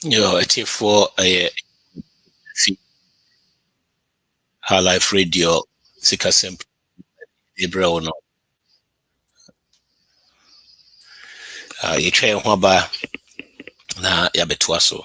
Yo, it's for a High Life Radio, Sika Sempre, Ebro no. You try Waba na Yabetwaso.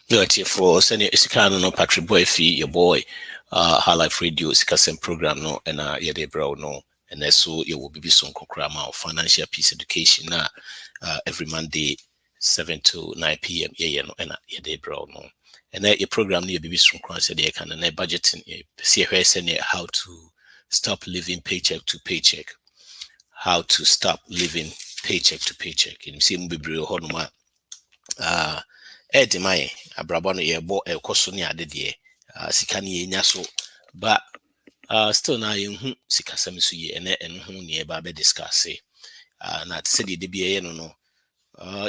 Yo, it's for sending Isikano no Patrick Boy fee, your boy, High Life Radio, Sika Sempre program no, and Yede Bro no. And then so you will be some konkrama of financial peace education every Monday 7 to 9 p.m. Yeah, no, and yeah, bro no. And then your program near BB from Crown said they can and budgeting see how to stop living paycheck to paycheck. How to stop living paycheck to paycheck. You see Mbibri Honoma Eddie my abrabano ye bo e koso ne ade de sika ne ye nya so but still na ye hu sika sam so ye ene ho ne ba be discuss na te de bia ye no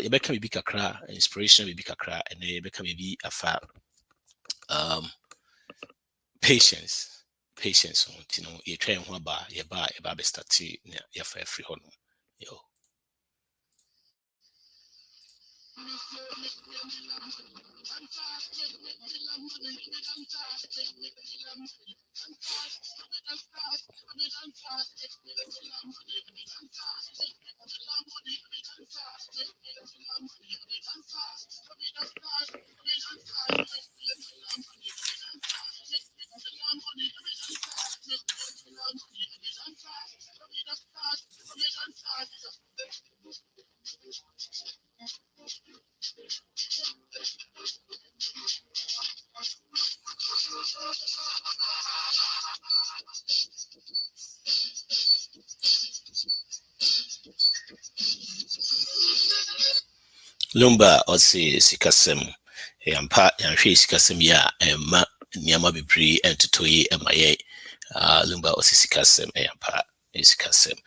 ye beka bibi kakra inspiration bibi kakra ene ye beka bibi afa patience on you know ye try ho ba ye ba be start ye fa free ho no yo Lumba osi sikasem yampa yanhwe sikasem ya ma niama bebre entotoyi emaye Lumba osi sikasem yampa sikasem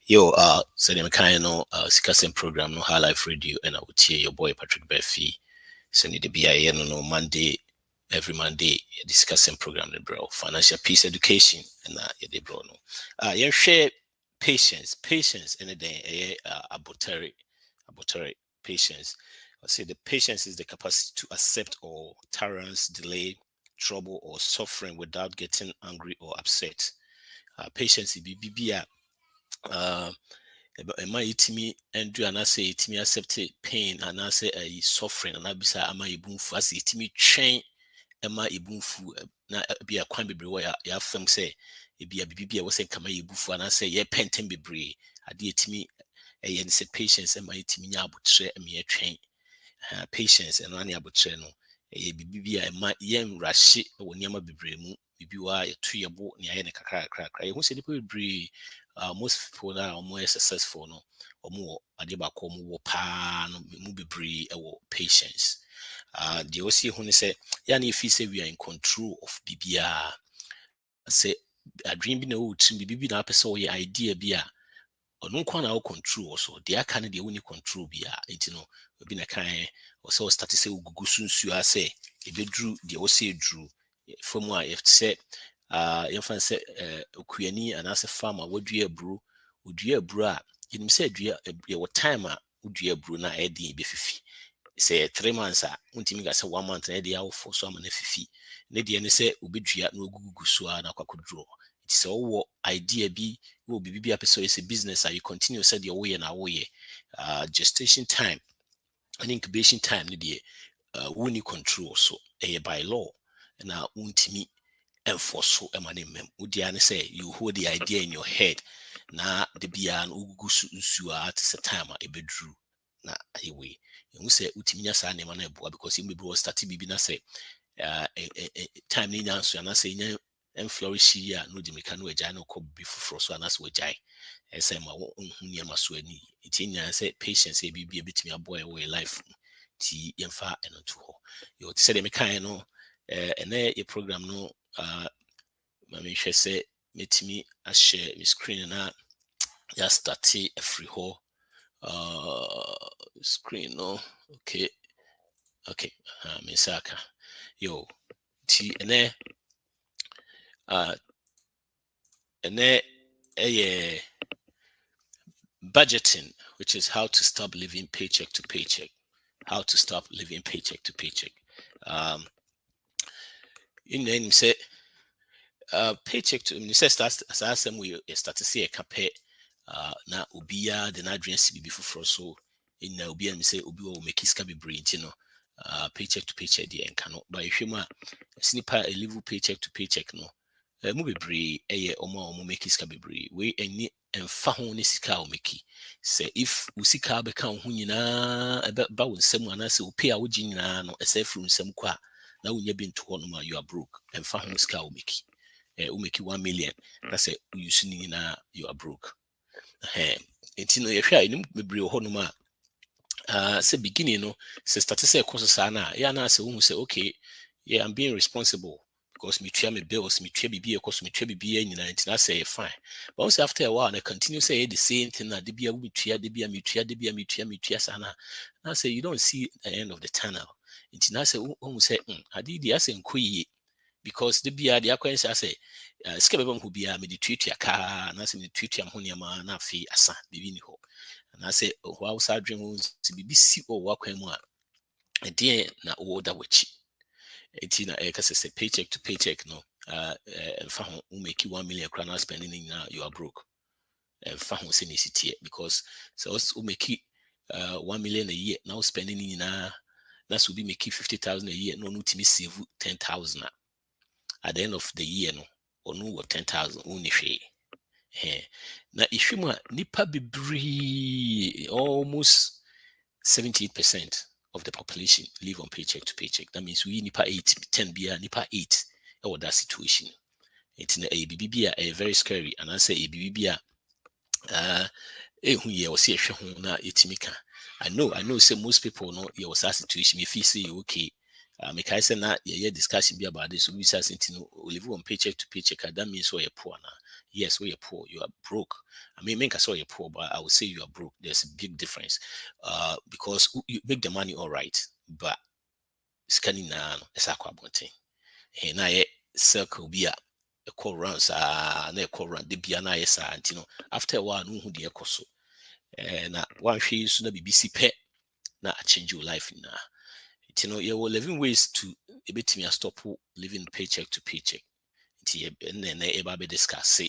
yo so dem kind no sikasem program no High Life Radio and I would hear your boy Patrick Befi so need to be a no Monday every Monday discussing program the bro financial peace education and the bro no you share patience and then abotari patience. I say the patience is the capacity to accept or tolerance, delay, trouble, or suffering without getting angry or upset. Patience is BBB. Ema yitimi endure anase yitimi accept pain anase suffering anabisa ama ibunfu ase yitimi twɛn ema ibunfu na bia kwan bebre wo ya fam sɛ ebia bibia wo sɛ kama ibufu anase ye pentem bebre ade yitimi ɛyɛ ne sɛ patience ema yitimi nya abotre ema yɛtwɛn patience ɛno ane abotre no ɛyɛ bibia ema yɛn rahye wɔ nneɛma bebre mu bibi wa yɛto yɛbo ne ayɛ ne kakra yɛhu sɛ nipa bebre most people that are more successful no more ade ba ko mo pa no mu bebre ɛwɔ patience the osi hu ne sɛ ya na if say we are in control of bibia say a dream bi na o trim bibi na apɛ sɛ ɔyɛ idea bi a ɔno nkwa na o control so de aka ne de woni control bi a enti no obi na kan o sɛ o start sɛ ogugu sunsu a sɛ ebedru de o sɛ edru from a if say yɛmfa sɛ okuani anaasɛ farmer wadua aburo odua aburo a yɛnim sɛ adua yɛwɔ time a wodua aburo na ɛde bɛfifi sɛ 3 months a wontimi ka sɛ 1 month na ɛde awofo so ama na fifi ne deɛ ne sɛ obɛdua na ogugu so a na kwakɔduro nti sɛ wowɔ idea bi wo bibi bi apɛ sɛ ɔyɛ sɛ business a you continue sɛ deɛ woyɛ na woyɛ gestation time and incubation time ne deɛ woni control so ɛyɛ by law na wontimi enforce emane mem wodia ne say you hold the idea in your head na de bia no ugugu nsu at the time ebedru na ayewe you say utiminya sa ne na eboa because you maybe was start bibi na say time ni nyanso ya na say nya flourish ya no di meka no agya no ko bi fufuro so anase wagyae say ma wo hu ne ma so ani itinya say patience e bibi betimi aboa e life ti yemfa eno to ho you say de meka no ene e program no mame hwɛ sɛ metimi ahyɛ me screen na ya start free hɔ screen no okay me saka yo ti ene budgeting, which is how to stop living paycheck to paycheck in the name say paycheck to me says start as I say we start to see a cape na ubia the address be before so in na ubia me say obi will make iska be brain you know paycheck to paycheck the enkano but if you ma sniper a live paycheck to paycheck no mu bebre eye omo make iska be brain we eni emfa ho ne sika o make say if usika be kan ho nyina ba wo nsam ana say o pay a wo gi nyina no ese fru nsam kwa na wo nya bi nto ho no ma you are broke emfa ho sika o make who make you 1 million. That's it. You see now you are broke. It's no if you maybe honoma say beginning no say start to say course sana yeah na say who say okay yeah I'm being responsible because me try my bills me try bibi because me try bibi nyina ntina say fine but once after a while I continue say the same thing na de bia me try sana na say you don't see the end of the tunnel ntina say who say adi dia say nkoyi because the bia the akwensa say skebe who bia me the treat ya car na say me treat ya ho niam na afi asa bibi ni ho na say ho awsa dwen ho si bibi si o wakwan mu a ede na o da wachi eti na e ka say paycheck to paycheck no fa ho make 1 million crown spending na you are broke fa ho say necessity because so o make 1 million a year now spending na so be make 50,000 a year no timi save 10,000 at the end of the year no or no 10,000 only fee na ishima nipa bebre almost 78% of the population live on paycheck to paycheck. That means we nipa 8 10 bia nipa 8 or that situation it's a bibia a very scary and I say a bibia who ye was here na etimika I know say most people know your situation if you say okay make I say na yeah discussion be about this. We say something live on paycheck to paycheck. That means you're poor now. Yes, you're poor. You are broke. I mean, make us all you're poor, but I would say you are broke. There's a big difference. Because you make the money all right, but scanning now is a quabonting. And I circle be a call runs na call run the be na yes and after a while no who the so and one she used to be BBC pet na change your life now. You were living ways to a bit me stop living paycheck to paycheck. And then eba be discuss say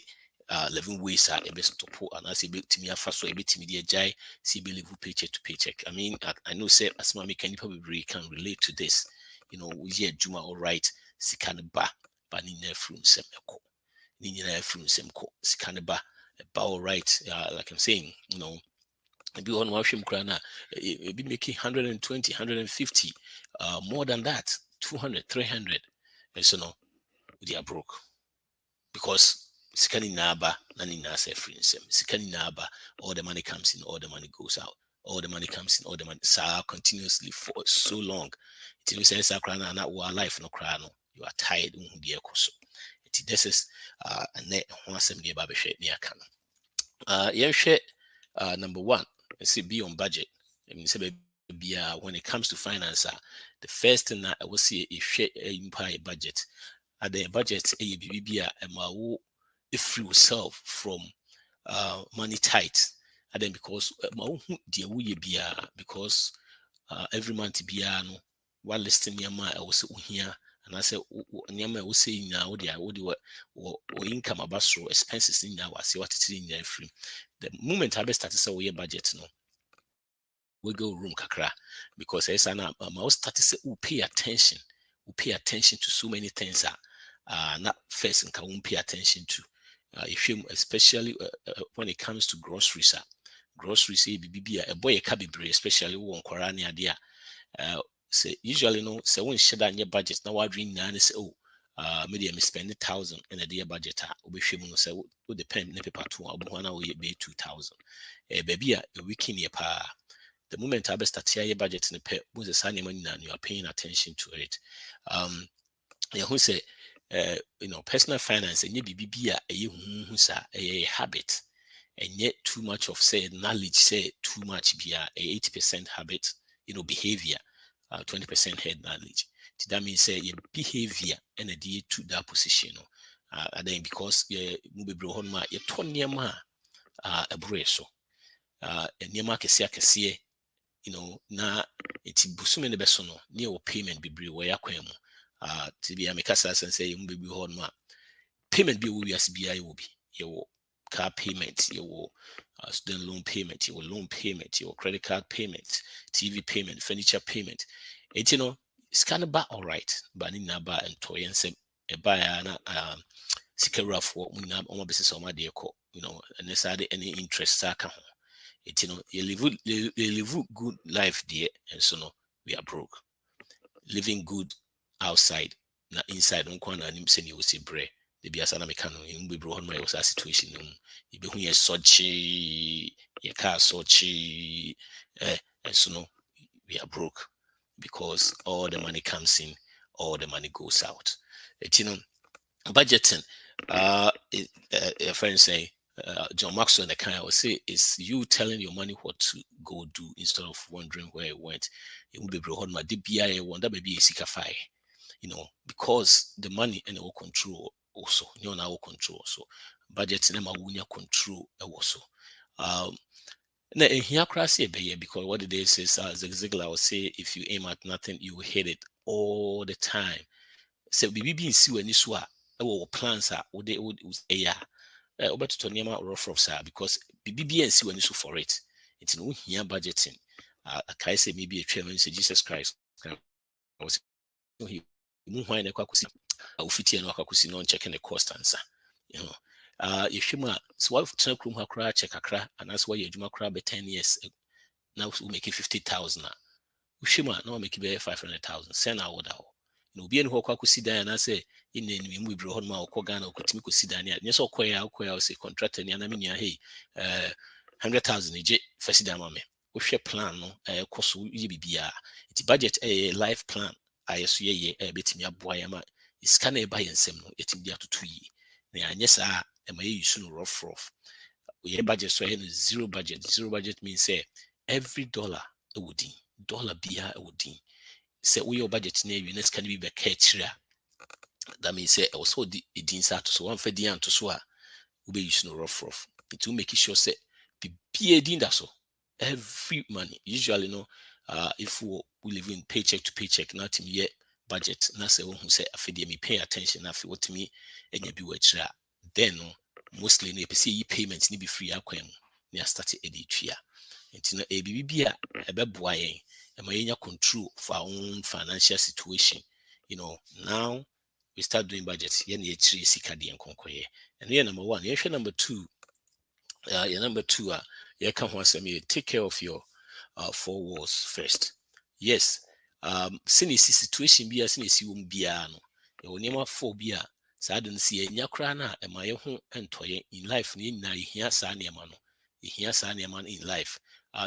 living ways are a best to put and as a bit to me a fast way bit media jai see believe paycheck to paycheck. I mean I know say as mommy can probably can relate to this. You know, we hear Juma all right, sikanba banina from semeko. Nina from semko, sikanba all right. Like I'm saying, you know, maybe on washing crana, be making 120, 150, more than that, 200, 300. And so no, they are broke because sikani naba nani nasa free sim sikani naba all the money comes in all the money goes out all the money comes in all the money sa continuously for so long it you say sakra na our life no cry no you are tired the ekoso it this is and net ho asem ne ba be hwe ne aka no number 1 see be on budget I mean say when it comes to finance the first thing I will see is share a budget at the budget a BBA if you yourself from money tight and then because because every month bia no while listing yama I was here and I said nyama we say now what income about expenses in now I see what it's in there free the moment I start to say we budget no we go room kakra because I say now I start to say we pay attention to so many things not first and can pay attention to if you especially when it comes to groceries groceries a boy a cabibre especially one korani idea say usually no say when share that your budget now what dream na say oh maybe I spend 1,000 in a day budget obehwe no say wo depend na paper to abuhana we be 2,000 baby a weekend ye pa the moment I start here budget in the pay was a money and you are paying attention to it yeah who say you know personal finance and you be a habit and yet too much of say knowledge say too much be a 80% habit you know behavior 20% head knowledge that means say your behavior and a day to that position and then because you bro on my your tonyama a breso and your market see you know na it's busume ne beso no near payment be where yakwemu to be a mekasa say you be on ma payment be will be as BI will be your car payment, your student loan payment, your loan payment, your credit card payment, TV payment, furniture payment. It's you know it's kind of bad all right, but in naba and toy and say a buyer sikera for munab on business on my dear you know and necessarily any interest saka it you know you live good life there and so no we are broke living good outside na inside nkwa na nim se ni wo se bre de bia sana meka no yin bebro hon my was a situation no e be hu ye sochi ye car sochi and so no we are broke because all the money comes in all the money goes out you know budgeting a friend say John Maxwell the kind I would say is you telling your money what to go do instead of wondering where it went. It will be brought my DBI one that may be a sikafy, you know, because the money and our control also, you know, our control. So budgeting and my control also. Now here crazy because what it is Zig Ziglar will say if you aim at nothing, you will hit it all the time. So BB in see when you swap our plans are would they would yeah. Over to Tonyama rough because BBNC when you for it. It's no here budgeting. I say maybe a chairman say Jesus Christ. I was he why na kwakusi ufiti no kwakusi no checking the cost answer. You know. If you so what tena krum ha kra check akra and that's why you juma kra be 10 years now we make it 50,000. Ushima no make it 500,000. Send out no be any hokwa kusidan na say in the mu bro hon ma okwa na okotimi kusidan ya nyeso okoya say contractor ni anami nia hey 100,000 eje fasidan ma me wohwe plan no koso yi bibia it budget life plan ayeso ye betimi aboa ya ma iska na e ba yensem no etimi dia tutu yi na anyesa e ma ye yusu no rough we budget so no zero budget means say every dollar e wodi dollar bia e wodi say we your budget na you next can be catch that means say also the insert so one for the to so we be using rough it will make sure say be a that so every money usually no if we live in paycheck to paycheck not in yet budget na say who say afedi me pay attention na what me and you be then no mostly no pese yi payments ni be free akwan mu na start editua nti no bibi a ebeboa yen e ma yenya control for our own financial situation. Now we start doing budgets yen ye chiri sika de enkonkoye. And here number 1, here number 2. Number 2 you can take care of your 4 walls first. Yes, since situation be as since you bia no you nema 4 bia saa de nsi enya kra na e ma ye ho entoye in life ni na ihia saa nema no ihia saa nema in life.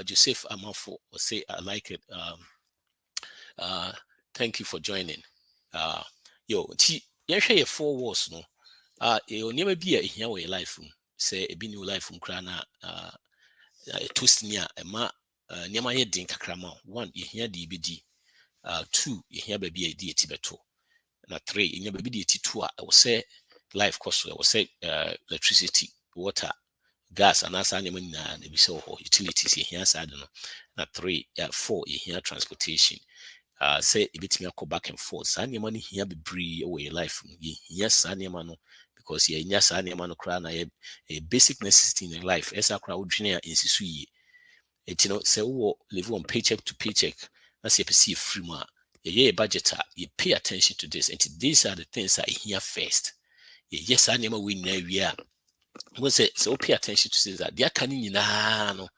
Joseph Amafo will say I like it. Thank you for joining. Yen hwe your 4 walls no you nema bia ihia wo your life say e bi new life kra na twist ni a ema nema ye din kakrama. 1 ihia de ibedi. 2 ihia ba bia di etibeto. Na 3 ihia ba bi di etitu a I will say life cost. I will say electricity, water, gas, and as any money na be so utilities ihia side no. Na 3 4 ihia transportation. Say a bit me go back and forth. Sanya money here be bree away life. Yes, Sanya mano, because ye nya Sanya mano crana a basic necessity in life. As a crowd junior in Sisui. Say live on paycheck to paycheck. That's a perceive free ma. Ye budgeter, you pay attention to this. And these are the things that here first. Yes, I never win we are. Was it so pay attention to this that they are canning in no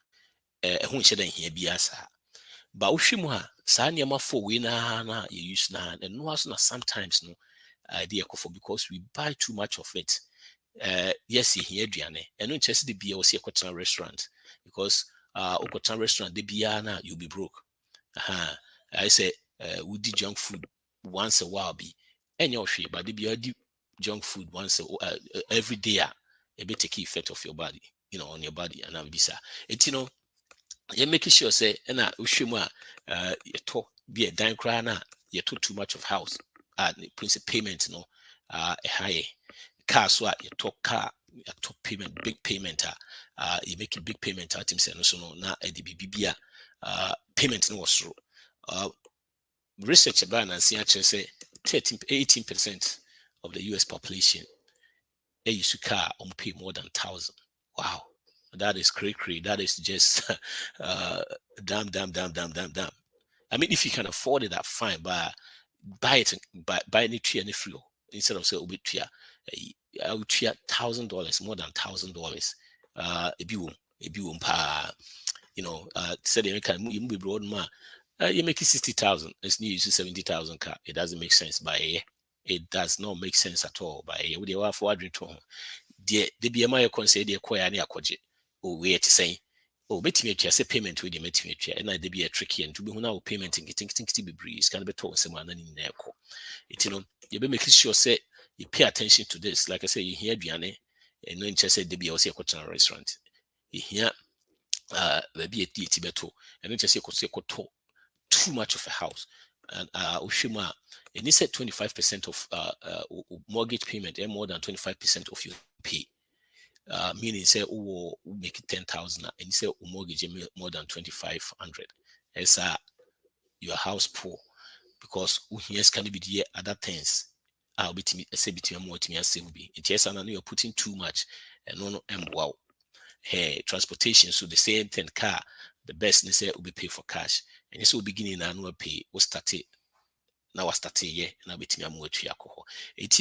who should here be as but wohwemu ha saa nneɛma fo we na you use na and no na sometimes no idea for because we buy too much of it. Yes, here aduane and no just the beer or see a restaurant because okota restaurant the beer na you'll be broke. I say we do junk food once a while be any of but the beer do junk food once every day a bit take effect of your body, on your body and bisa it you making sure say na ushemu you talk be a dan cry na you took too much of house principal payment no high car so you talk car you talk payment big payment you make a big payment at him say no so no na bibia payment no was research about and see actually say 18% of the US population they use car pay more than 1,000. Wow, that is crazy. That is just damn. I mean, if you can afford it, that's fine. But buy it, buy any tree any free instead of say obi tree. I would tree $1,000, more than $1,000. If you pa, said you can you be broad ma. You make it 60,000. It's new use 70,000 car. It doesn't make sense by a. It does not make sense at all by a. Would you have forward to the BMI you can say the acquire any akwaje. Oh, wait to say. Oh, bet me say payment with the metric and I be a tricky and to be now payment and getting things to be breeze can be told someone in echo. You be making sure say you pay attention to this. Like I say, you hear Diane and no interest said be also a restaurant. You hear be a tibeto and no just say too much of a house. And Ushima, and he said 25% of mortgage payment and more than 25% of your pay. Meaning say make it 10,000 and you say mortgage more than 2,500. As your house poor because yes can be the other things. I'll be say between more to me as be. It yes, and you're putting too much and no and wow. Hey, transportation, so the same thing car, the best they say will be paid for cash. And this will begin in annual pay. We'll start it. Now I start here and I'll be to me more to alcohol. It's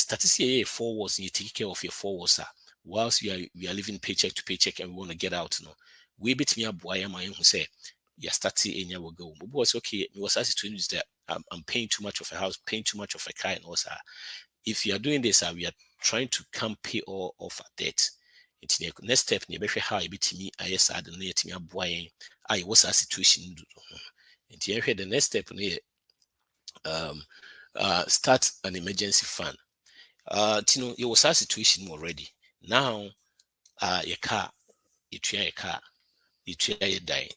statistics 4 walls and you take care of your 4 walls. Whilst we are living paycheck to paycheck and we want to get out, we bit me up why am I who say yeah starting in your go. But was okay, it was as to use that I'm paying too much of a house, paying too much of a car, and also if you are doing this, we are trying to come pay all of our debt. It's the next step. You how you beat me. I yes, I don't need me. Boy, I was a situation. And here, the next step start an emergency fund. You was a situation already. Now, your car, you try a car, you try a die,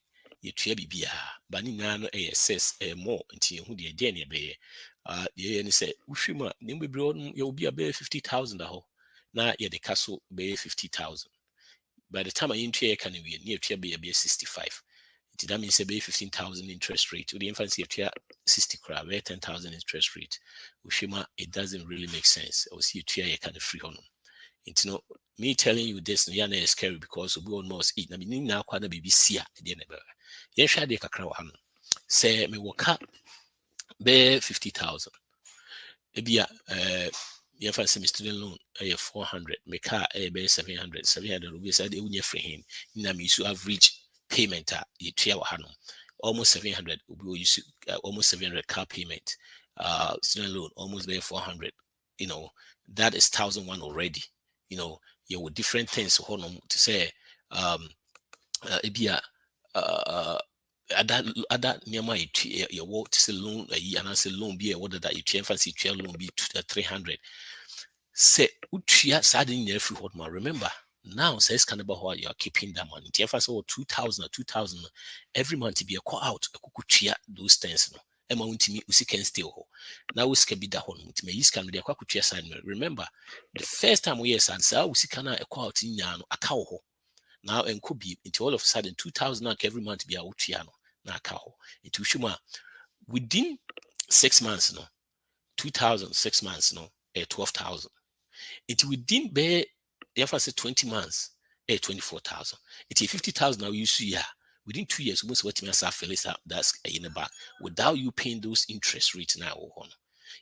you try bibia, but no assess more until who the idea be. The say, Ushima, you'll be a 50,000 now yeah the castle be 50,000. By the time I into can be near to be 65. That means about 15,000 interest rate. With the infancy of 60 crab, 10,000 interest rate. Ushima, it doesn't really make sense. I will see you kind of free on. It's no me telling you this, no, is scary because we all must eat. I mean, now quite a BBC at the end of it. Yes, I did a crown. Say, me work up, bear 50,000. Maybe if I say student loan, 400, my car, 700, 700 rupees, I didn't free him. Now, me so average payment at you almost 700 will use almost 700 car payment. Student loan almost there 400. You know, that is 1,001 already. You know, you with different things to say other near my your work to say loan and I say loan be a what that you fancy loan be 300. Say utria sadin every what man remember. Now says can about how you are keeping that money. If I say 2,000 or 2,000 every month to be a call out a kukuchia those things no. Emma won't me usi can still now we can be that one to me is can be a kwakuchia sign. Remember the first time we yes answer we see can a call out in yan a cow now and could be into all of a sudden 2,000 every month be a uchiano na cow into shuma within 6 months no 2,000 6 months no 12,000 it within be if I say 20 months 24,000 it's 50,000 now you see within 2 years most what me as that's in the back without you paying those interest rates now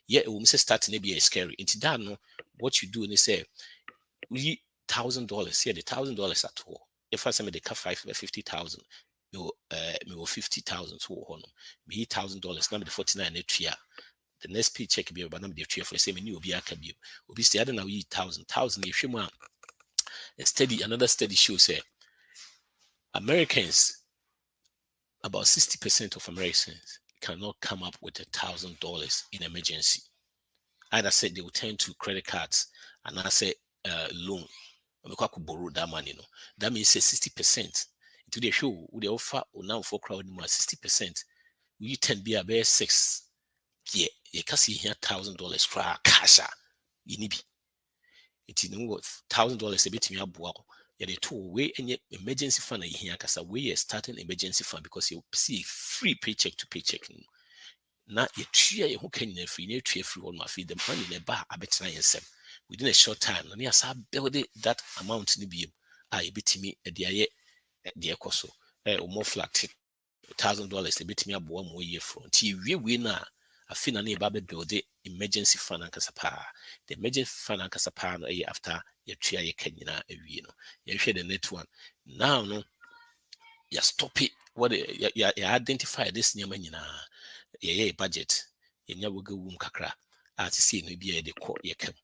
yeah it will say starting to be scary into that no what you do and they say we $1,000 here the $1,000 at all if I say me the car 50,000 me 50,000 to one me $1,000 now the 49 next year the next paycheck be about the tree for the same new will be a cabin will be still now 1,000 if you want another study shows say Americans about 60% of Americans cannot come up with $1,000 in emergency. Either said they will turn to credit cards and I say loan. I could borrow that money. No, that means 60%. Into the show, would they offer or now for crowd more 60%? We 10 be a bear 6. Yeah, you can see here $1,000 cry cash. You need it in what $1,000 a bit me up. Yeah, the two way and yet emergency fund here because we are starting emergency fund because you see free paycheck to paycheck. Not yet who can free free on my feed the money in a bar a bit within a short time. And yes, I build that amount in the beam. I bit me a dear coso or more flat $1,000 a bit me up 1 more year from TV winner. I feel a baby build the emergency fund and casapa. The emergency fund and casapa after your chair you can you know you share the net one. Now no you stop it what you identify this near man yeah budget you will go womb kakra as see no be the court you can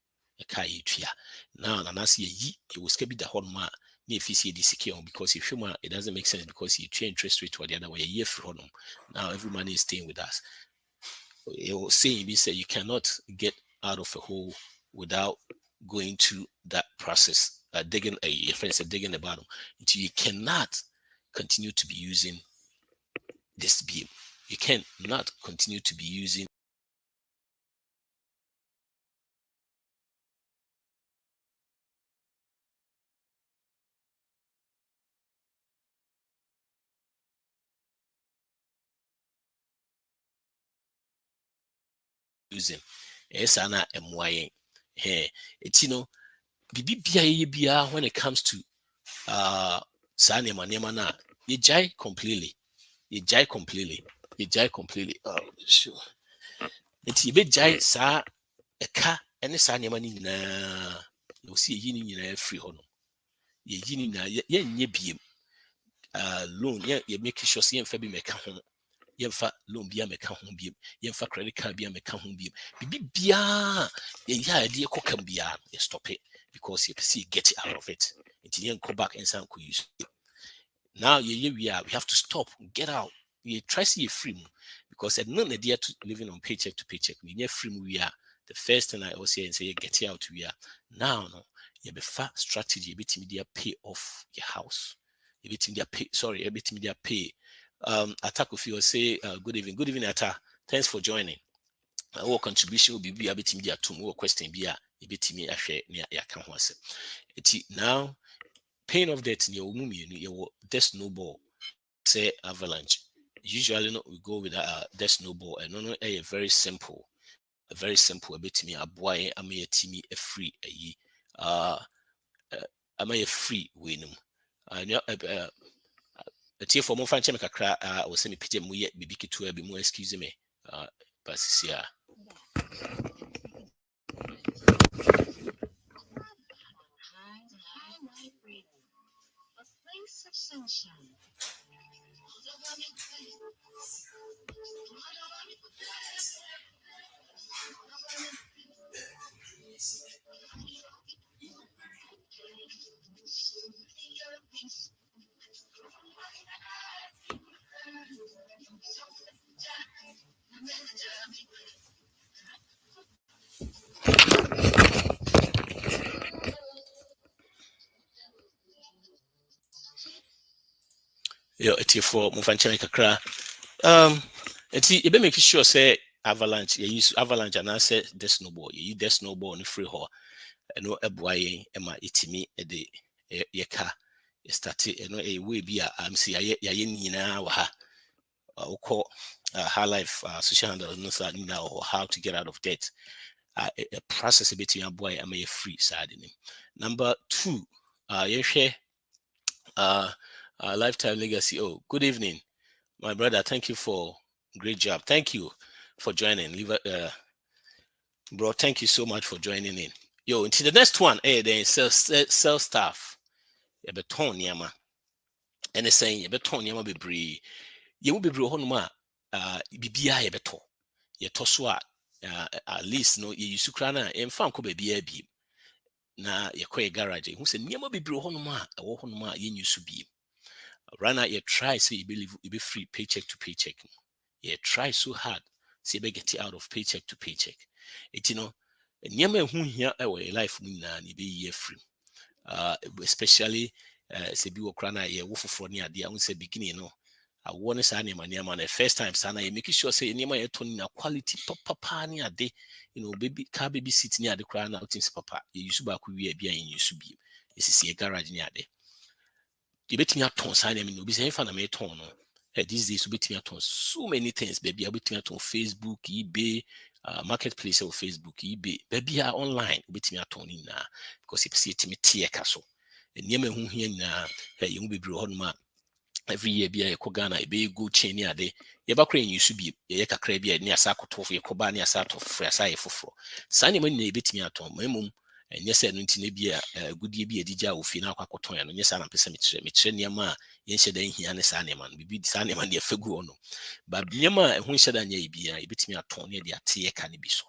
now and I see you will skip the whole man if you see the secure because if you it doesn't make sense because you change interest rate to the other way a year from now every money is staying with us. You're saying we say you cannot get out of a hole without going to that process, digging digging the bottom until you cannot continue to be using this beam. You cannot continue to be using yes ana mwaye it's bia when it comes to nema na you jai completely oh sure it's be jai sa eka any sa nema ni na no see yi ni nyina free ho no ye yi ni na ye nye biem loan ye make sure say ye fa bi meka ho yemfa loan bia meka ho biem yemfa credit card bia meka ho biem bibia ye de kokam bia you stop it because you see get it out of it until you go back and say could use now we have to stop get out you try see free because at none idea to living on paycheck to paycheck we free we are the first thing I always say and say get it out we are now no you be fast strategy bit media pay off your house you bit media pay sorry bit media pay Attack if you say good evening Atta. Thanks for joining. Our contribution will be a bit media to more question be a bit me a share near ya can once. Now paying off debt in your mummy, you will snowball. say Avalanche. Usually no, we go with the snowball, and no, a very simple, a bit to me. A boy, I may a timmy a free a ye. I may a free win. A tear for more fan kakra or semi pity mu yet be to be more excuse me. But yeah. Yo, it's for Mufanchemi Kakra. You be making sure say Avalanche, you use Avalanche and I say the snowball, you use the snowball in free hall. And no a boy, Emma, itimi, a day, ye car. You started, a way be a see, I now, call high life social handle, now, or how to get out of debt. A process a bit, your boy, I may free side in him. Number 2, you share lifetime legacy. Oh, good evening, my brother. Thank you for great job. Thank you for joining. Bro, thank you so much for joining in. Yo, into the next one, then sell staff. You beton yama. And it's saying you beton yama be bree. You will be bro honma. Bibia you beton. You toswa. At least no you sukrana. And fan ko be bi. Na you kwe garage. Who said yama be bro honma. Honma yen you subi. Right now, you try so you believe you be free paycheck to paycheck. You try so hard so you get it out of paycheck to paycheck. It nyama who here our life na ni be year free. Especially say beokrana ye wo foforo ni ade a won say beginning no. I want to say nyama the first time sana you make sure say nyama ye turn na quality papa ni ade. Baby car baby seat ni ade kra na things papa. You use ba ku wi bia yin use bi. This is garage ni ade. You bet me a ton sign me no be saying fan me ton no. These days you bet me a ton so many things, baby. I bet me a ton Facebook, eBay, marketplace or Facebook, eBay. Baby are online, bet me a ton in na because if see it me tie castle. And yeme who here na you will be bro on ma every year be a Ghana, a be good chain ya de. You back you should be a crabby near Sakotof, your Kobani asat of Frasai for. Sunny money bet me a ton, my mum. And yes, I don't be a good year be a DJ of Fina Quacoton, and yes, I'm a pessimist, Mitreniama, yes, then he and a Sanyaman, be the Sanyaman, dear Feguono. But Yama, and when said I be a bit me a Tony, the tea cannabiso.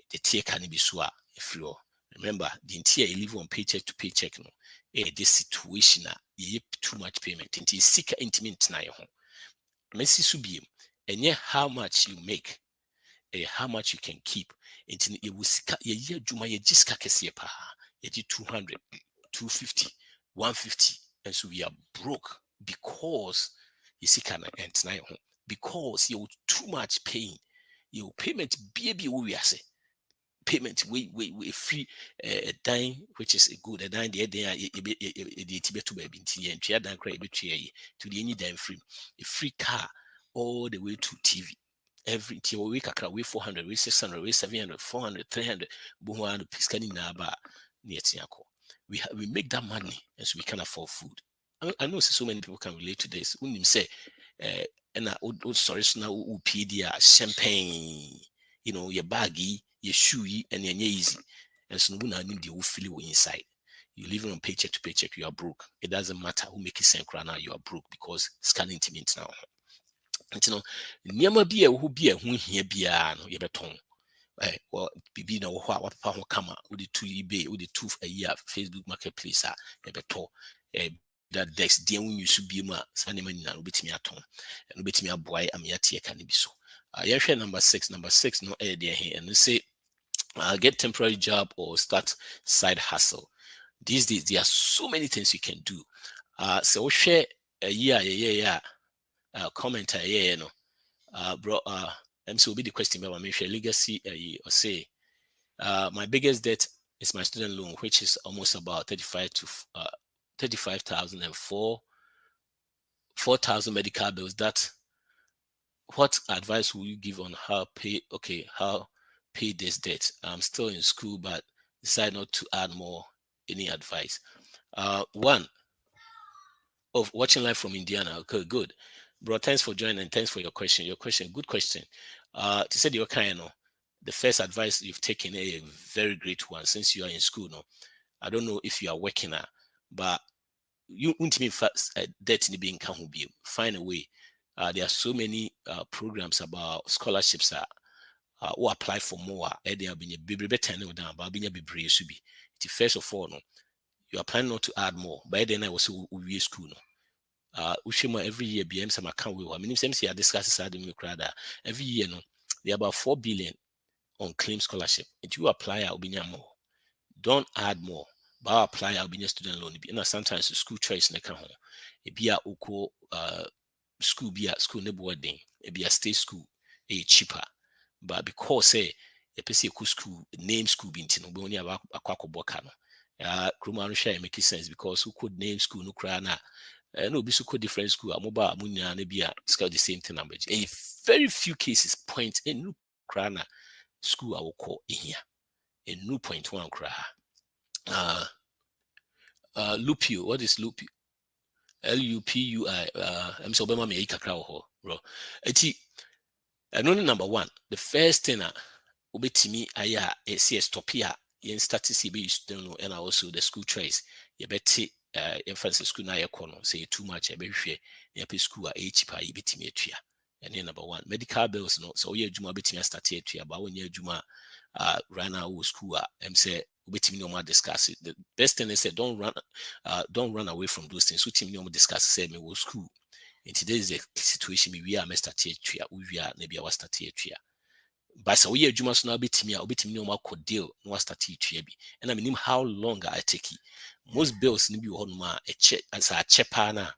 The tea cannabisua, if you remember, the entire you live on paycheck to paycheck. No, this situation, you too much payment, and it's sick intimate na your home. Messi Subium, and yet how much you make. How much you can keep until it was a year juma ye jiska kesie pa ye 200 250 150 and so we are broke because you see can and tonight because you too much pain your payment baby we say payment we free a dime which is a good a dime the to baby and tria dan cry to the any dime free a free car all the way to TV every week I can 400, we 600, 700, 400, 300, buhuano piskani na ba nietiako. We make that money and so we can afford food. I know so many people can relate to this. When you say and old stories now pedia champagne, your baggy, your shoe, and your easy. And so no one need you feel inside. You live on paycheck to paycheck, you are broke. It doesn't matter who make it same now, you are broke because scanning to mint now. Nneɛma bi a ɛwɔ bi a ɛho hia biara no yɛbɛtɔn bibi na wɔ hɔ a wapapa ho kama wode to eBay wode to Facebook marketplace a yɛbɛtɔ that dex deɛ wo nyi so bi mu a saa nneɛma nyinaa no wobɛtumi atɔn ɛno wobɛtumi aboa ama yɛate yɛka no bi so yɛhwɛ number 6 no ɛyɛ deɛ he ɛno sɛ get temporary job or start side hustle. These days there are so many things you can do. So wohwɛ ayi a yɛyɛ comment no bro MC will be the question about my legacy or say my biggest debt is my student loan, which is almost about 35,004 4,000 medical bills. That what advice will you give on how pay this debt? I'm still in school, but decide not to add more. Any advice? One of watching live from Indiana. Okay, good. Bro, thanks for joining and thanks for your question. Good question. To say your kind, the first advice you've taken a very great one since you are in school. No, I don't know if you are working now, but you ultimately debt being can be find a way. There are so many programs about scholarships that who apply for more. They have been a baby better down, but being a baby should be. First of all, no, you are planning not to add more. By then I was we school no. Every year BM some account we I mean same say I discuss every year no there are about 4 billion on claim scholarship. If you apply I'll be more. Don't add more. But apply I'll be student loan. And sometimes the school choice na ka ho. E bia uko school bia school ne boarding. E bia state school cheaper. But because say a PC school name school binti no be only akwa boka no. Kruma no share make sense because who could name school no kra na no be so different school amoba amunya na bia the same thing number. A very few cases point in no kra na school I will call in here. A new point one cra. Lupio, what is Lupio? Lupui. I'm so bema me kakra ho, bro. Eti number one, the first thing obetimi aya see stop here yen start to see be student no and also the school choice you beti emphasis school na yekono say too much e be hwe ya pe school a cheaper you betimi atua and number one medical bills no so ye adwuma betimi start atua ba won ye adwuma right now school am say obetimi no more discuss it. The best thing is say don't run away from those things so team no more discuss say me wo school in today's situation we are start atua we are na bia wa start atua. But so we adwuma so na obetimi no makọ deal no wa start tua bi and I mean how long I take it. Most bills ni bi ho no ma as a chepa na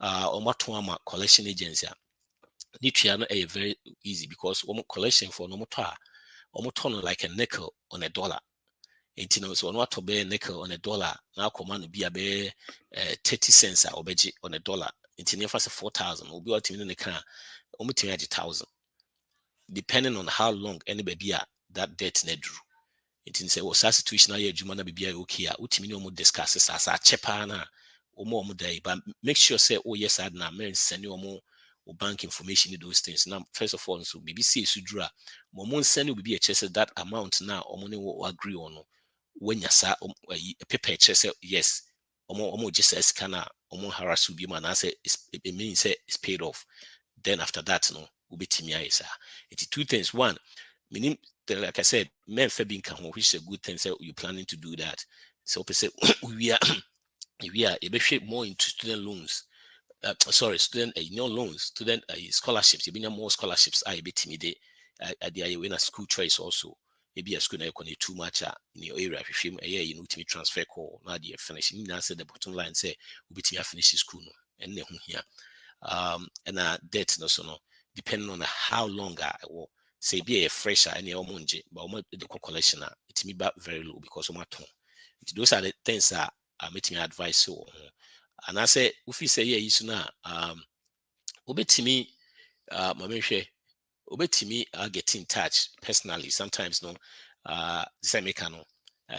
omato ama collection agency ni tua no very easy because collection for no moto omoto no like a nickel on a dollar. And you know, so on be nickel on a dollar now command be a 30 cents obeji on a dollar. Into near 4,000 will be ultimately in the car almost 1,000. Depending on how long anybody that debt nedru. It in say was a situation na adwuma na bibia okay utimi no mo discuss as a chepa na omo day but make sure say oh yes ad na men send omo bank information those things. Now first of all so BBC sudra mo send bibi a chese that amount now omo ne wo agree on when ya sa a paper chese yes omo just as kana omo harass bi man say it means say it's paid off. Then after that no ubetimi ayesa. It's two things. One, meaning like I said, men being which is a good thing. So you're planning to do that. So we are more into student loans. Student loans, student scholarships. You more scholarships. I bet me they win a school choice also. Maybe a school na too much in your area. If you know to me transfer call. Now they finish. Now say the bottom line say we bet me finish school no and here. And debt no so no depending on how long I will say be a fresher and your money, but the collection it's me back very low because of my tone. Those are the things that are making advice so. And I say if you say yeah, you now to me get in touch personally sometimes no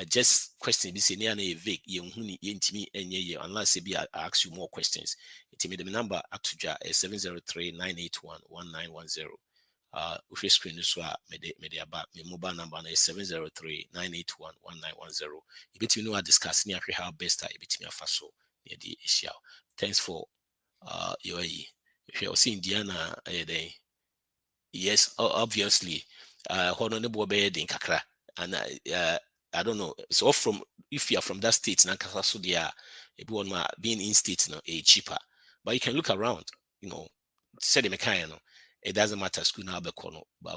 just question this near vague unless be I ask you more questions. It made the number actually 703-981-1910. If you screen this one, my mobile number is 703-981-1910. You bet me know I discuss near how best I bet me a faso near the issue. Thanks for your if you see Indiana yes, obviously honorable bed in Kakra and I don't know. So from if you are from that state, so they are being in state cheaper. But you can look around, say the mechanic, it doesn't matter school now, but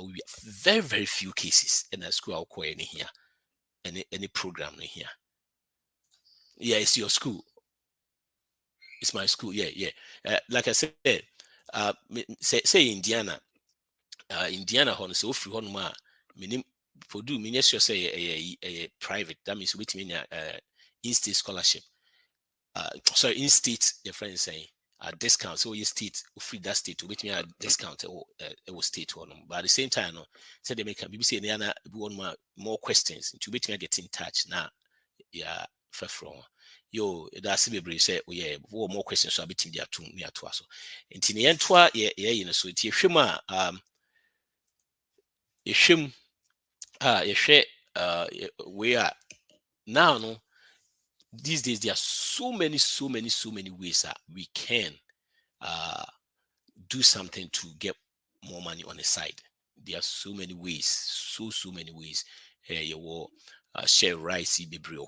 we have very, very few cases in a school I'll any here, any program in here. Yeah, it's your school. It's my school. Yeah. Like I said, say Indiana, so if you want minim for do mean yes, you say a private. That means we mean in-state scholarship. Sorry, in-state. Your friend saying discount. So you state free that state which me a discount or state one. But at the same time, no, say they make BBC and one more questions to which me get in touch now. Yeah, from yo that's be say oh yeah more questions so bit media to near to us. Nti ne yentoa ye no so nti ehwem a ehwem yehwe we are now no these days there are so many ways that we can do something to get more money on the side. There are so many ways, so many ways. You will share rice, baby,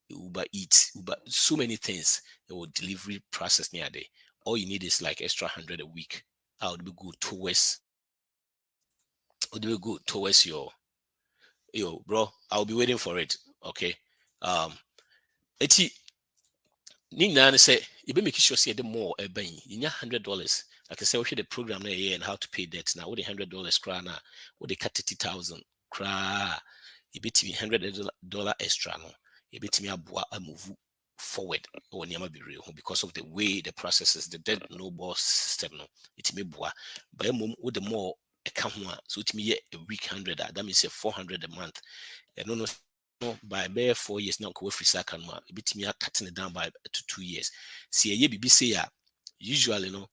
Uber Eats, Uber, so many things. Your delivery process near there. All you need is like extra 100 a week. I would be good towards. Would be good towards your, bro. I'll be waiting for it. Okay. Eti Nina say you be making sure see the more buying. You need $100. Like I say, we should the program there and how to pay debt. Now with the $100 cry now, with the cut 30,000 cry, you bet me $100 extra no. You bet me a move forward or never be real because of the way the process is the debt no boss system no. It may boa, but with the more account so it me a week 100 that means 400 a month. No by bare 4 years now go free second one bit me cutting it down by to 2 years see a year BBC usually no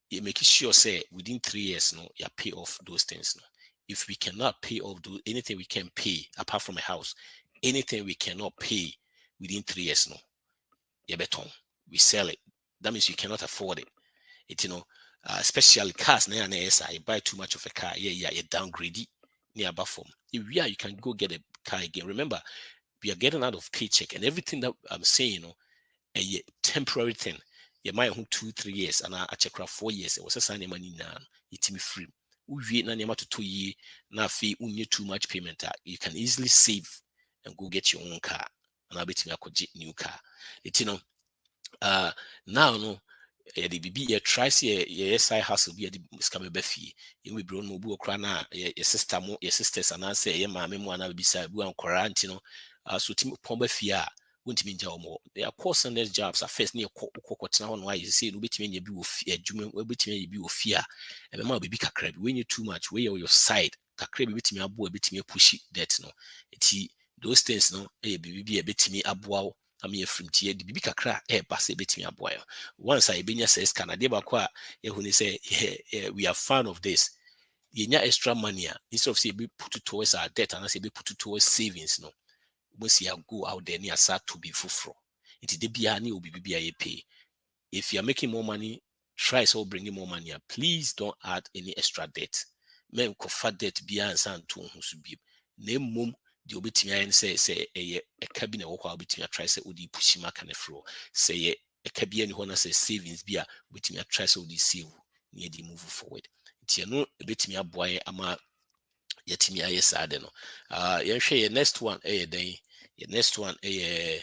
you make sure say within 3 years no you pay off those things no. If we cannot pay off anything we can pay apart from a house, anything we cannot pay within 3 years no you beton we sell it. That means you cannot afford it. Especially cars now and you buy too much of a car you downgrade near form. If you can go get a car again. Remember, we are getting out of paycheck and everything that I'm saying, a temporary thing. You might have 2-3 years and I check 4 years. It was a sign of money now. It's me free. We na to 2 years now fee too much payment. You can easily save and go get your own car. And I'll be to me new car. Now no. The BB a try see a side hustle be a scam befi. You will bro no bu crana your sister mo your sisters and I say your mammy one be side bu and quarantine. So Tim Pomba Fia won't mean more. They are course and their jobs are first near Cocotina on why you say no between you be with fear, Juman will between you be with fear. And my baby crab when you too much way on your side. Crab bit me a boy bit me a pushy that no. It's those things no a baby a bit me a bow. I'm here from Tia, the Bibi Kakra, pass a bit me a boy. Once I been says Canada, when they say, we are fan of this, you need extra money. Instead of say, be put it towards our debt and I say, be put it towards savings. No, once you go out there near start to be full. It's the Biani will be pay. If you're making more money, try so bringing more money. Please don't add any extra debt. Men could debt beyond San to be name mum. The obitimi and say a cabinet or between a try say udi pushima can fro say a cabinet who say savings be a between a try so the save near the move forward. It's no a bit me a boy ama yetimi a yes adeno. You share your next one a day, your next one a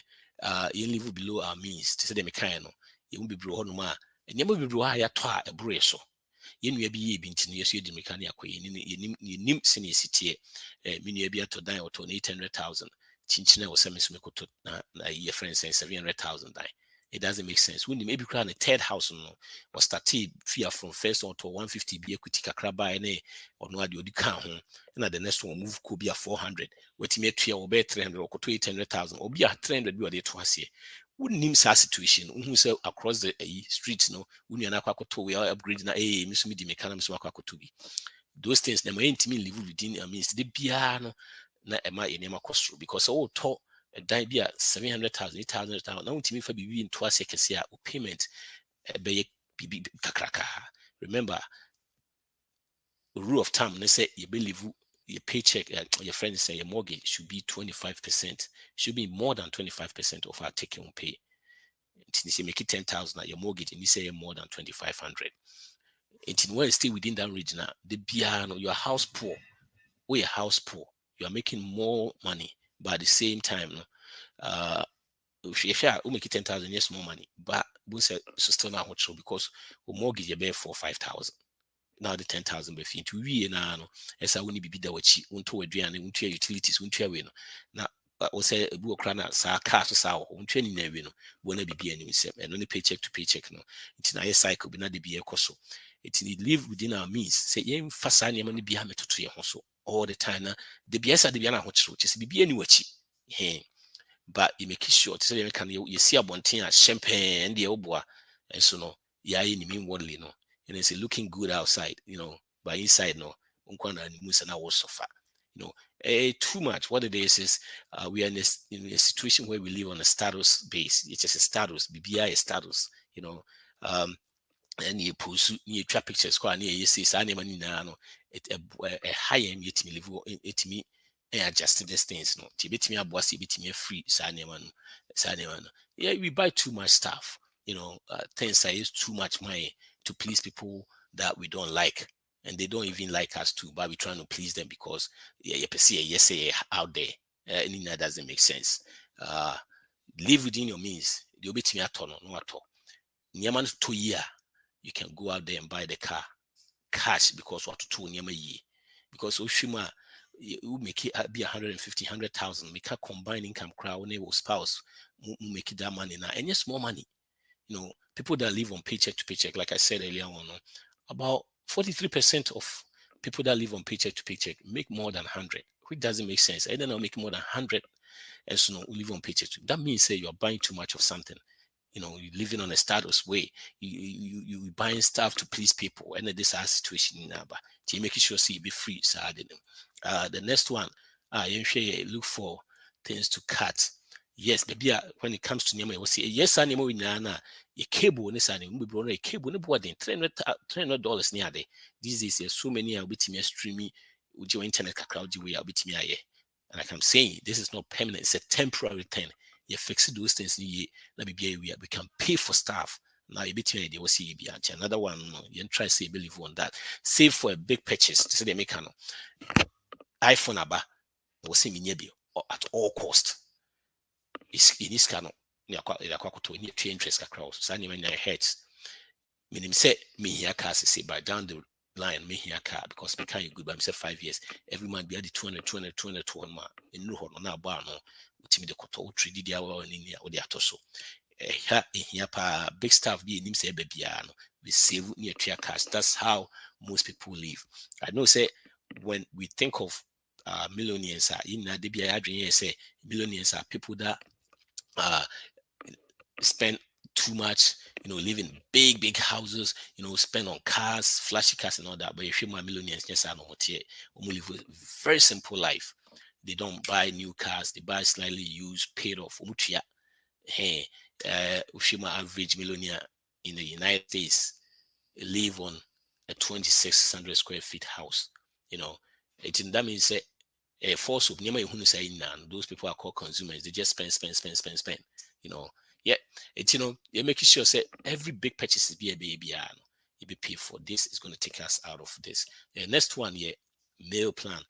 you live below our means to say the mechano. You won't be bro no ma and you will be bro higher toa a brace. Yen we be binti no yeso di mechanic nim senior city mini be to die or to 800,000 chinchina was semi to na your friend saying 700,000 die. It doesn't make sense. When you maybe crown a third house no was started fear from first on to 150 be equity kakra buy or no adi can home and the next one move could be a 400 what me 300 or to 800,000 or be a 300 be to us here. Wouldn't name sa situation who say across the streets no when you to we are upgrading a miss me the mechanism to be those things na my intimate live within means the piano na ema enema cost because all talk a die be 700,000 800,000 now to me for be in twice a payment be kakraka. Remember the rule of thumb they say you believe your paycheck your friends say your mortgage should be 25%, should be more than 25% of our take home pay. You make it 10,000 at your mortgage and you say more than 2,500. It's when stay within that region the piano your house poor or your house poor you are making more money but at the same time if you make it 10,000 yes more money but we say still not true because we mortgage you pay for 5,000 now the 10,000 be fin to we na no esa woni bibi da wachi unto aduane unto utilities unto we no na o say bu okra sa car so sa ho ntwe ni na wi no bo na bibi anim sem eno ni paycheck to paycheck no nti na ye cycle bi na de bi ekoso it need live within our means say yen fasa ne ma no bi ha metoto ye ho so all the time na de bi esa de bi na ho chiro chese bibi ani wachi he but you make sure to say you can you see abonten a champagne and the oboa and so no yeah you mean worldly no and it's looking good outside but inside no unkwana ni musa na wo sofa too much. What it is we are in a situation where we live on a status base. It's just a status, BBI status, and you pursue you trap pictures quite near you see money no a high end yet me live it me adjust these things no bit me aboa bit me free yeah we buy too much stuff things I use too much money to please people that we don't like and they don't even like us too but we're trying to please them because you perceive yes out there and that doesn't make sense live within your means you'll be to me at all no at all Nyaman to year you can go out there and buy the car cash because what to two ye because Oshima you make it be 150,000 make a combined income crowd neighbor spouse make it that money now and yes more money people that live on paycheck to paycheck like I said earlier on about 43% of people that live on paycheck to paycheck make more than 100 which doesn't make sense I don't know make more than 100 and so live on paycheck that means say you're buying too much of something you're living on a status way. You buying stuff to please people, and this is our situation now. But to make sure you be free, so the next one, you look for things to cut. Yes, maybe when it comes to Nema, you will say yes, animal in Nana, a cable, this animal, a cable, no more than $300 near there. These days, so many are with me streaming with your internet crowd, you are with me. And like I'm saying, this is not permanent, it's a temporary thing. You fix those things we can pay for stuff now you between they will see another one you try to say believe on that save for a big purchase to say they make an iPhone aba will see me at all cost it's in this kind of interest across so any heads meaning say me here cars say by down the line me here car because me can't good by myself 5 years every month be at the 200 ma in no na bar no ultimate the koto 3D dia wa ni ya odi atoso here pa big stuff be nim say bebia no we save near tria cash that's how most people live I know say when we think of millionaires in na de bia adwen say millionaires are people that spend too much, live in big houses, spend on cars, flashy cars and all that. But if you're my millionaires, yes, I know what live a very simple life. They don't buy new cars, they buy slightly used, paid off. Hey, if you're my average millionaire in the United States, live on a 2,600 square feet house. That means a force of those people are called consumers. They just spend. Yeah, it's you're making sure say every big purchase is be a baby. You be paid for this is going to take us out of this. The next one, meal plan.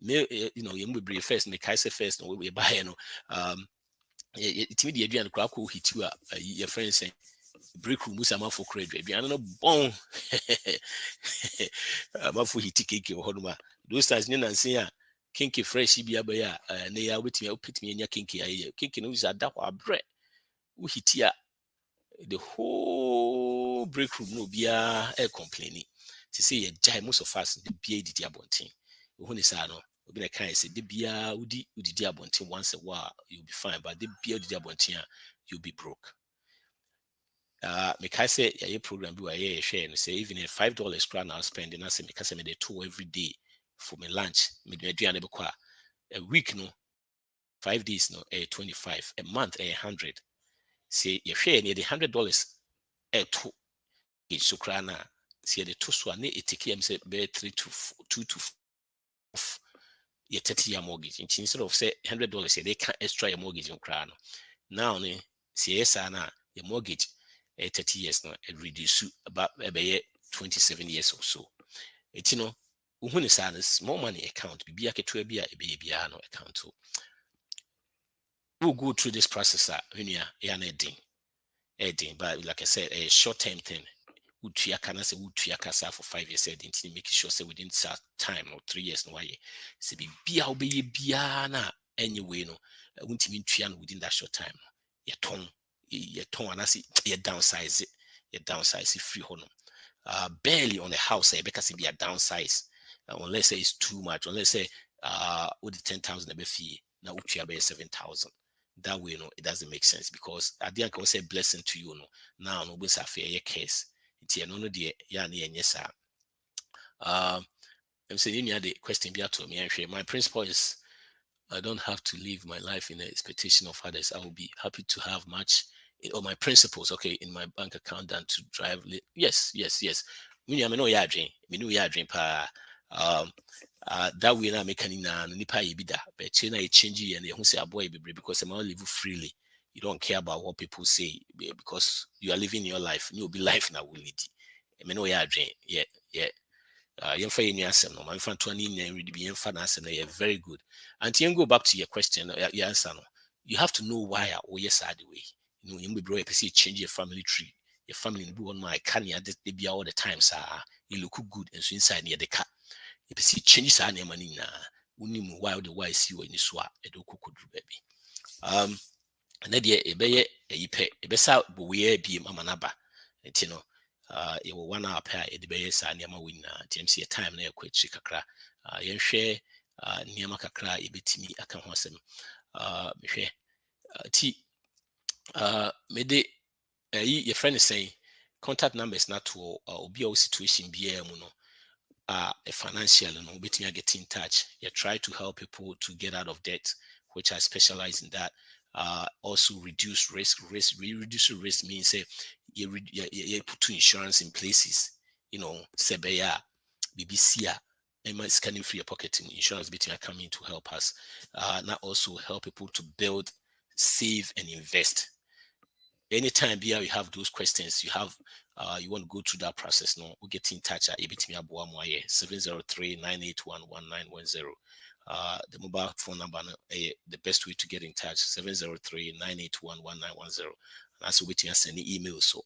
Meal, you will be first, make I say first, no, we buy it's me the and crap who hit you your friends saying break room musa for credit. I don't know bon for hit cake or honma. Those times and say kinky fresh be a bear and they are with me, put me in your kinky kinky news at that bread. Who hit here the whole break room no be a complaining to say a jai most of us the BA did abonting when is no be kind say the bia udi abonting once a while you'll be fine but the BA did abonting you'll be broke make I say a program be a share and say even a $5 crown I'll spend and I say because I made a tour every day for my lunch a week no 5 days no a 25 a month 100 say you share near the $100 to each sukrana see the two swan it take him say be 3 to 2 to 4 your 30-year mortgage instead of say $100 they can extra your mortgage in crown now ne see yes na your mortgage 30 years now it reduce about 27 years or so it's when is small money account be a be a baby no account so we'll go through this process when you are editing but like I said a short-term thing would say for 5 years making sure say within that time or 3 years no why say be na anyway no wuntimi ntua no within that short time no yɛtɔn anase yɛ downsize free hɔ no barely on a house because it be a downsize unless say it's too much, unless say with the 10,000 a fee now uchi about 7,000. That way, it doesn't make sense because at the end I say blessing to you now no be a fair case. It's no dear yes sir. I'm saying the question be to me. My principle is I don't have to live my life in the expectation of others. I will be happy to have much or my principles, okay, in my bank account than to drive. Yes. Me know ya dream. Me know ya dream pa. That way na make na nipa yibida. But China is changing and you say a boy because I'm live freely. You don't care about what people say because you are living your life. You'll be life now will lead. Me know ya dream. Yeah. Yemfa yenu asem no man fa 20 na read be yemfa na asem na very good. And you go back to your question, your answer no. You have to know why or yes are the way. You know, you bro you change your family tree. Your family do on my can ya they be all the time sir. You look good and so inside near the car. You see changes are na money na. Unimu why the why see when you swa edo kukudu baby. And then ebeye eyipe ebesa bo we be mama naba. You know. You will 1 hour pair the base and Yama win TMC time near quit chikakra. Yen share Niama kakra ebitimi akan hosem. T mede your friend is saying contact numbers not to be our situation be a financial and between get in touch. You try to help people to get out of debt, which I specialize in that. Also reduce risk. Reduce risk means say you put two insurance in places. You know, Sebeya, BBC, and scanning free your pocket in insurance between coming to help us. Now also help people to build, save, and invest. Anytime here you have those questions, you have you want to go through that process, no, we'll get in touch at Ebitimi Abuwa Mwaye 703-981-1910. The mobile phone number, the best way to get in touch 703-981-1910. And also waiting and send email so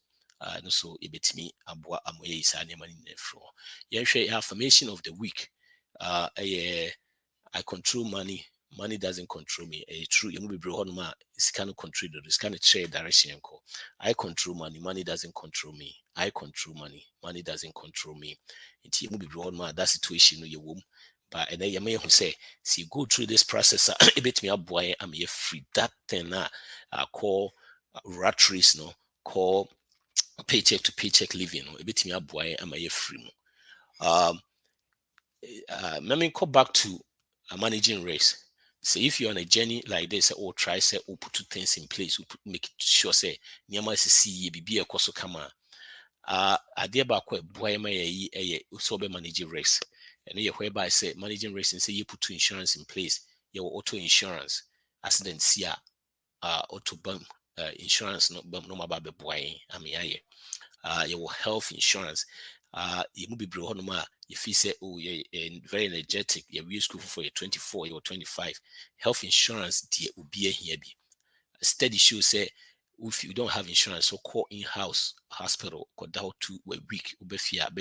no so Ebitimi Abuwa Mwaye is any money from. Yeah, affirmation of the week. I control money. Money doesn't control me. True, you be bro it's kind of control this kind of trade direction. I control money. Money doesn't control me. I control money. Money doesn't control me. It's you be bro that situation you womb. But and then you may say, see, go through this process. A bit me up boy, I'm here free. That thing call rat race, no, call paycheck to paycheck living. A bit me up boy, I'm here free. Let me go back to managing risk. So if you're on a journey like this, or try say or put two things in place, make sure say Niama is see be a coso kama. Idea about boy may so be managing risk. And you whereby say managing risk and say you put two insurance in place, your auto insurance, accident here, auto bump insurance no matter boy, I mean your health insurance. You will be bro if you say, oh, you're very energetic, you're school for your 24, you're 25. Health insurance, dear, will be here. A steady show say, if you don't have insurance, so call in-house hospital, call down to a week, will be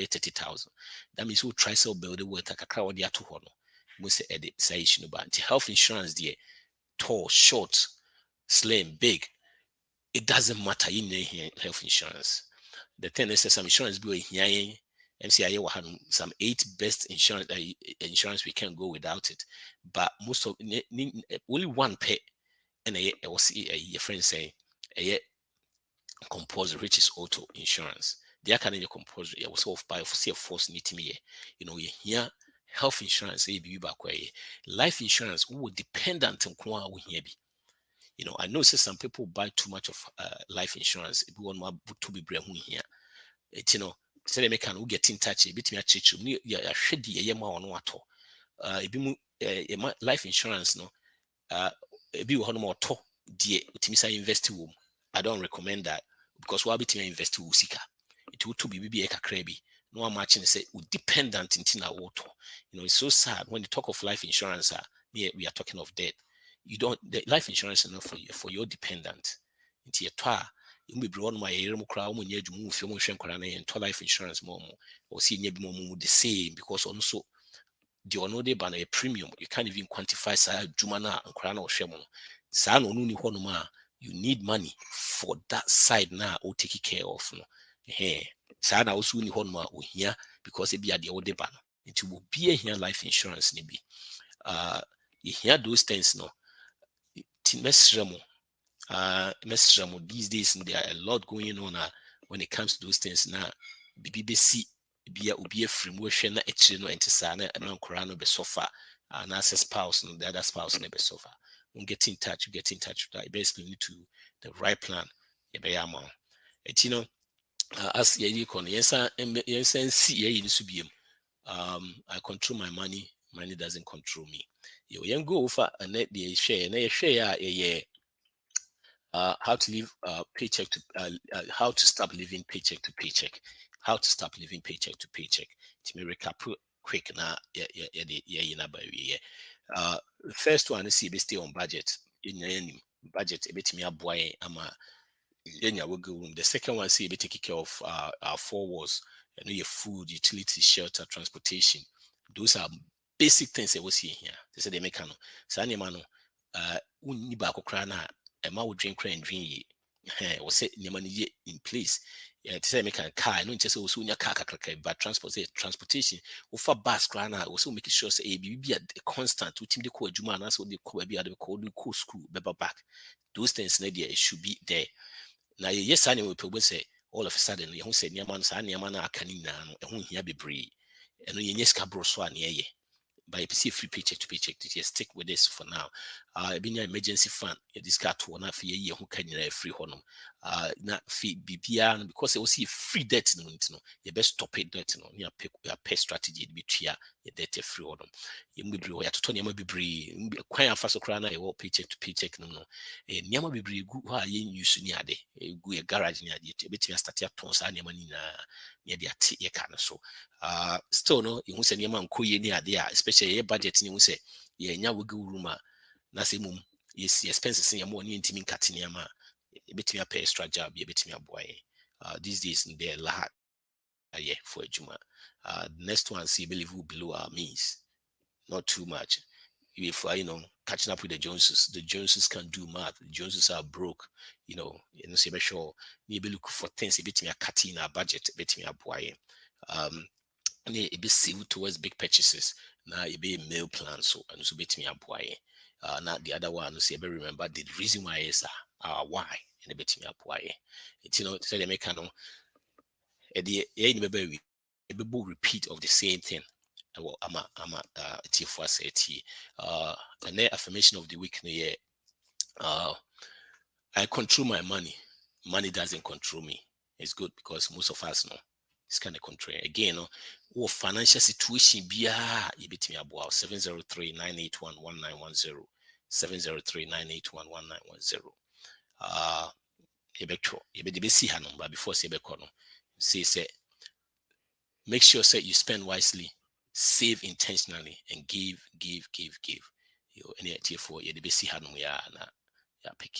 30,000. That means we'll try to build the work like a crowd there to honor. We say, edit, say, but health insurance, dear, tall, short, slim, big, it doesn't matter in health insurance. The thing is, some insurance be here. MCIA will have some 8 best insurance we can go without it, but most of only one pay, and I was a friend saying a compulsory, which is auto insurance. The kind of compulsory was off by for force need me. You know, here health insurance, be back way, life insurance who would dependent on kwa here be. You know, I know some people buy too much of life insurance. If we want to be brave here, it you know. Say they can get in touch a bit me church ya hwedi ye ma ono ato ebi mu life insurance no ebi wo hono moto die utimi say invest wo. I don't recommend that because we bit me invest wo sika it will to be e kakra bi no am matching say dependent in na water. You know, it's so sad when you talk of life insurance we are talking of death. You don't, the life insurance is not for your dependent into your toa. You may be one my crowd when you move film and life insurance more or see the same because also the ono de ban a premium. You can't even quantify sa jumana and krana or shemo. Sa no ni honoma. You need money for that side now or take care of no. Sa na also ni honoma o here because it be at the old ban. It will be a here life insurance nibi. You hear those things no. Mesremo. These days there are a lot going on when it comes to those things now. BBC be a framework na actually no entisana and no be sofa and as a spouse no the other spouse never suffer. When get in touch, you get in touch with that. Basically need to the right plan. As ye kon yensa see ye in subium. I control my money, money doesn't control me. You go over and let the share how to live paycheck to how to stop living paycheck to paycheck. How to stop living paycheck to paycheck. To me recap quick na the first one is see stay on budget. In any budget a bit me a boy ama wiggle room. The second one see take care of our four walls, your food, utility, shelter, transportation. Those are basic things that we see here. They say they make no. Sani mano uni ba kokra Emma would drink and drink ye. Was set money in place. Yeah, to say make a car, no just also in your car, but transportation, for bus crana, also making sure say be a constant to team the code Juma and that's what they call be at the code school, back. Those things it should be there. Now, yes, I know people say all of a sudden, you say Niaman, Sanyamana, Canina, and whom he be bree, and yes, Cabro Swan, yeah. But if you see free paycheck to paycheck, to just stick with this for now. Being an emergency fund, this car to one half a year who can free honum. Not fee BPR because they will see free debt no, you best stop it debt no. You pay strategy to be tria, your debt free honum. You may be to Tony be bree, quite a fast crana, a paycheck to paycheck no. A Niama be bree, who are you near de, a good garage near the bit start your tons and your money near the tea can so. Still no, you say your man kuye near there, especially your budget, you say, yeah, now we go room. Nasi mum, yes, expenses in your money in Timmy Catiniama, a bit me a pay extra job, a bit me a boy. These days in there, la yeah, for a Juma. Next one, see, believe who below our means, not too much. If catching up with the Joneses can do math. The Joneses are broke, say, sure, maybe look for things, a bit me a cut in our budget, a bit me a boy. A bit civil towards big purchases. Now it be a meal plan, so and so bit me a boy. Not the other one, say, remember the reason why is why, and a bit me a boy. It's say they make a repeat of the same thing. Well, I'm a T4 say and the affirmation of the week. I control my money. Money doesn't control me. It's good because most of us know it's kind of contrary. Again, financial situation be you bet me about 703-981-1910. 703-981-1910. You bet see her number before say say make sure say you spend wisely, save intentionally, and give. You any for you see her number ya picky.